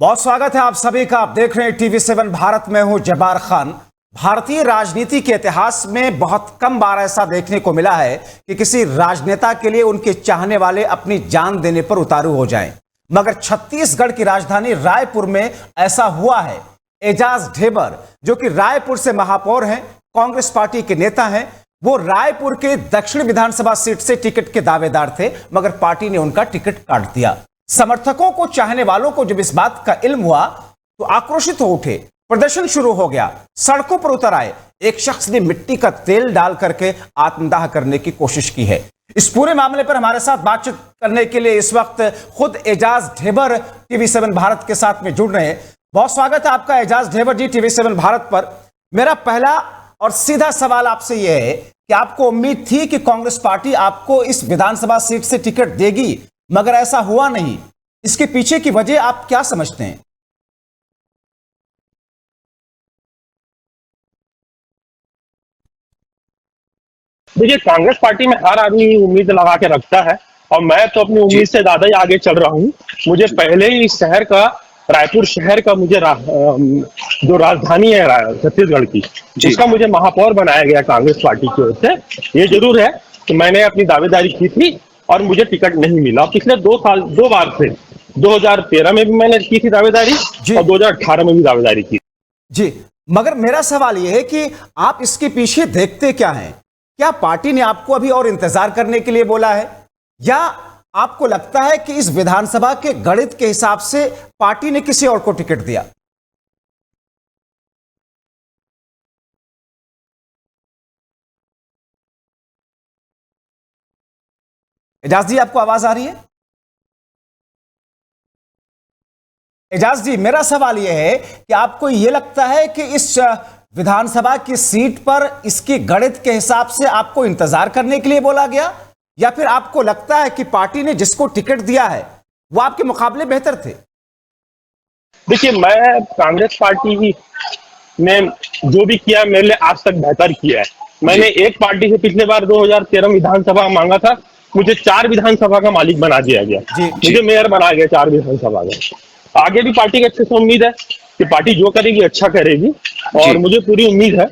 बहुत स्वागत है आप सभी का। आप देख रहे हैं टीवी7 भारत में हूं जब्बार खान। भारतीय राजनीति के इतिहास में बहुत कम बार ऐसा देखने को मिला है कि किसी राजनेता के लिए उनके चाहने वाले अपनी जान देने पर उतारू हो जाएं, मगर छत्तीसगढ़ की राजधानी रायपुर में ऐसा हुआ है। एजाज ढेबर, जो कि रायपुर से महापौर हैं, कांग्रेस पार्टी के नेता हैं, वो रायपुर के दक्षिण विधानसभा सीट से टिकट के दावेदार थे, मगर पार्टी ने उनका टिकट काट दिया। समर्थकों को, चाहने वालों को जब इस बात का इल्म हुआ तो आक्रोशित हो उठे, प्रदर्शन शुरू हो गया, सड़कों पर उतर आए। एक शख्स ने मिट्टी का तेल डाल करके आत्मदाह करने की कोशिश की है। इस पूरे मामले पर हमारे साथ बातचीत करने के लिए इस वक्त खुद एजाज ढेबर टीवी7 भारत के साथ में जुड़ रहे हैं। बहुत स्वागत है आपका एजाज ढेबर जी टीवी7 भारत पर। मेरा पहला और सीधा सवाल आपसे यह है कि आपको उम्मीद थी कि कांग्रेस पार्टी आपको इस विधानसभा सीट से टिकट देगी, मगर ऐसा हुआ नहीं। इसके पीछे की वजह आप क्या समझते हैं? देखिए, कांग्रेस पार्टी में हर आदमी उम्मीद लगा के रखता है और मैं तो अपनी उम्मीद से ज्यादा ही आगे चल रहा हूँ। मुझे पहले ही इस शहर का, रायपुर शहर का, मुझे जो राजधानी है छत्तीसगढ़ की, उसका मुझे महापौर बनाया गया कांग्रेस पार्टी की ओर से। ये जरूर है कि मैंने अपनी दावेदारी की थी और मुझे टिकट नहीं मिला। पिछले 2 बार से 2013 में भी मैंने की थी दावेदारी और 2018 में भी दावेदारी की जी। मगर मेरा सवाल यह है कि आप इसके पीछे देखते क्या हैं? क्या पार्टी ने आपको अभी और इंतजार करने के लिए बोला है, या आपको लगता है कि इस विधानसभा के गणित के हिसाब से पार्टी ने किसी और को टिकट दिया? एजाज जी, आपको आवाज आ रही है? एजाज जी, मेरा सवाल यह है कि आपको यह लगता है कि इस विधानसभा की सीट पर इसके गणित के हिसाब से आपको इंतजार करने के लिए बोला गया, या फिर आपको लगता है कि पार्टी ने जिसको टिकट दिया है वो आपके मुकाबले बेहतर थे? देखिए, मैं कांग्रेस पार्टी ने जो भी किया मेरे लिए आज तक बेहतर किया है। मैंने एक पार्टी से पिछले बार 2013 विधानसभा मांगा था, मुझे 4 विधानसभा का मालिक बना दिया गया। मुझे मेयर बना गया 4 विधानसभा का। आगे भी पार्टी के अच्छे से उम्मीद है कि पार्टी जो करेगी अच्छा करेगी, और मुझे पूरी उम्मीद है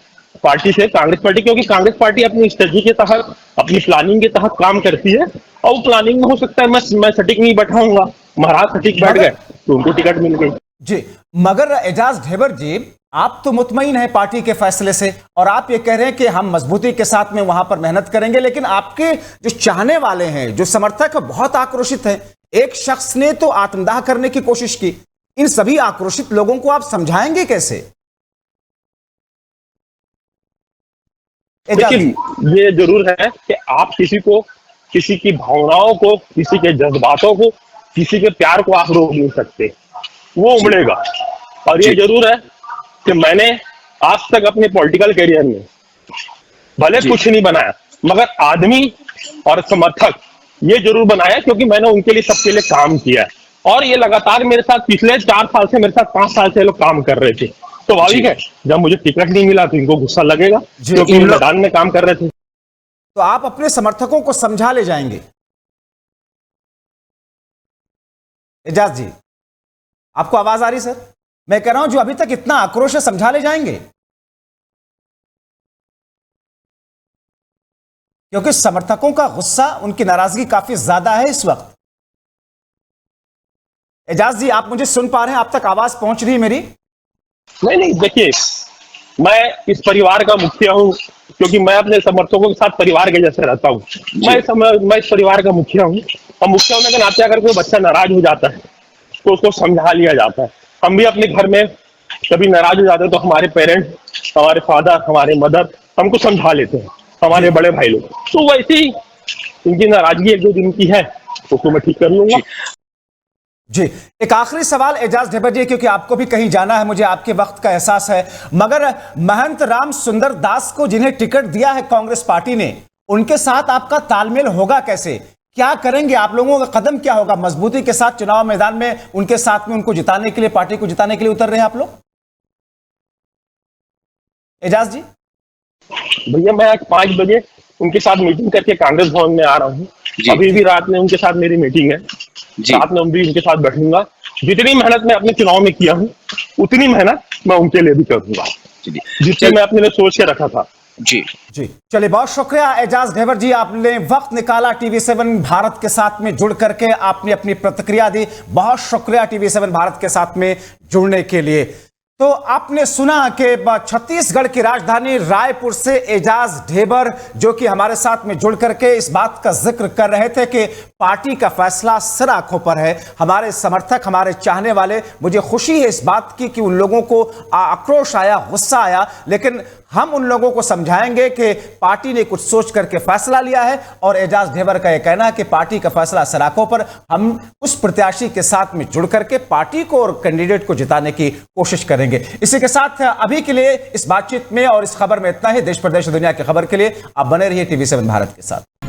पार्टी से, कांग्रेस पार्टी, क्योंकि कांग्रेस पार्टी अपनी स्ट्रेटजी के तहत, अपनी प्लानिंग के तहत काम करती है। और वो प्लानिंग में हो सकता है मैं सटीक नहीं बैठाऊंगा, महाराज सटीक बैठ गए तो उनको टिकट मिल गई जी। मगर एजाज ढेबर जी, आप तो मुतमईन हैं पार्टी के फैसले से, और आप ये कह रहे हैं कि हम मजबूती के साथ में वहां पर मेहनत करेंगे, लेकिन आपके जो चाहने वाले हैं, जो समर्थक बहुत आक्रोशित हैं। एक शख्स ने तो आत्मदाह करने की कोशिश की। इन सभी आक्रोशित लोगों को आप समझाएंगे कैसे? लेकिन ये जरूर है कि आप किसी की भावनाओं को, किसी के जज्बातों को, किसी के प्यार को आप रोक नहीं सकते, वो उमड़ेगा। और ये जरूर है कि मैंने आज तक अपने पॉलिटिकल करियर में भले कुछ नहीं बनाया, मगर आदमी और समर्थक ये जरूर बनाया, क्योंकि मैंने उनके लिए, सबके लिए काम किया है। और ये लगातार मेरे साथ पिछले 4 साल से, मेरे साथ 5 साल से लोग काम कर रहे थे। तो स्वाभाविक है जब मुझे टिकट नहीं मिला तो इनको गुस्सा लगेगा, क्योंकि मैदान में काम कर रहे थे। तो आप अपने समर्थकों को समझा ले जाएंगे? एजाज जी, आपको आवाज आ रही? सर, मैं कह रहा हूं जो अभी तक इतना आक्रोश है, समझा ले जाएंगे? क्योंकि समर्थकों का गुस्सा, उनकी नाराजगी काफी ज्यादा है इस वक्त। एजाज जी, आप मुझे सुन पा रहे हैं? आप तक आवाज पहुंच रही है मेरी? नहीं, देखिए, मैं इस परिवार का मुखिया हूँ, क्योंकि मैं अपने समर्थकों के साथ परिवार के जैसे रहता हूँ। मैं इस परिवार का मुखिया हूँ, और मुखिया होने के नाते अगर कोई बच्चा नाराज हो जाता है तो उसको समझा लिया जाता है। हम भी अपने घर में कभी नाराज हो जाते हैं तो हमारे पेरेंट्स, हमारे फादर, हमारे मदर हमको समझा लेते हैं, हमारे बड़े भाई लोग। तो वैसे ही उनकी नाराजगी 1-2 दिन की है, उसको मैं ठीक कर लूंगा जी। एक आखिरी सवाल एजाज ढेबर जी, क्योंकि आपको भी कहीं जाना है, मुझे आपके वक्त का एहसास है, मगर महंत राम सुंदर दास को जिन्हें टिकट दिया है कांग्रेस पार्टी ने, उनके साथ आपका तालमेल होगा कैसे? क्या करेंगे आप? लोगों का कदम क्या होगा? मजबूती के साथ चुनाव मैदान में उनके साथ में, उनको जिताने के लिए, पार्टी को जिताने के लिए उतर रहे हैं आप लोग? एजाज जी भैया, मैं आज 5 बजे उनके साथ मीटिंग करके कांग्रेस भवन में आ रहा हूँ। अभी भी रात में उनके साथ मेरी मीटिंग है, साथ में भी उनके साथ बैठूंगा। जितनी मेहनत मैं अपने चुनाव में किया हूँ उतनी मेहनत मैं उनके लिए भी करूंगा, जितनी मैं अपने लिए सोच के रखा था। जी जी चलिए, बहुत शुक्रिया एजाज ढेबर जी, आपने वक्त निकाला टीवी7 भारत के साथ में जुड़ करके आपने अपनी प्रतिक्रिया दी। बहुत शुक्रिया टीवी7 भारत के साथ में जुड़ने के लिए। तो आपने सुना कि छत्तीसगढ़ की राजधानी रायपुर से एजाज ढेबर जो कि हमारे साथ में जुड़ करके इस बात का जिक्र कर रहे थे कि पार्टी का फैसला सिर आंखों पर है। हमारे समर्थक, हमारे चाहने वाले, मुझे खुशी है इस बात की कि उन लोगों को आक्रोश आया, गुस्सा आया, लेकिन हम उन लोगों को समझाएंगे कि पार्टी ने कुछ सोच करके फैसला लिया है। और एजाज ढेबर का यह कहना है कि पार्टी का फैसला सिर आंखों पर, हम उस प्रत्याशी के साथ में जुड़ करके पार्टी को और कैंडिडेट को जिताने की कोशिश करेंगे। इसी के साथ अभी के लिए इस बातचीत में और इस खबर में इतना ही। देश प्रदेश दुनिया की खबर के लिए आप बने रहिए टीवी7 भारत के साथ।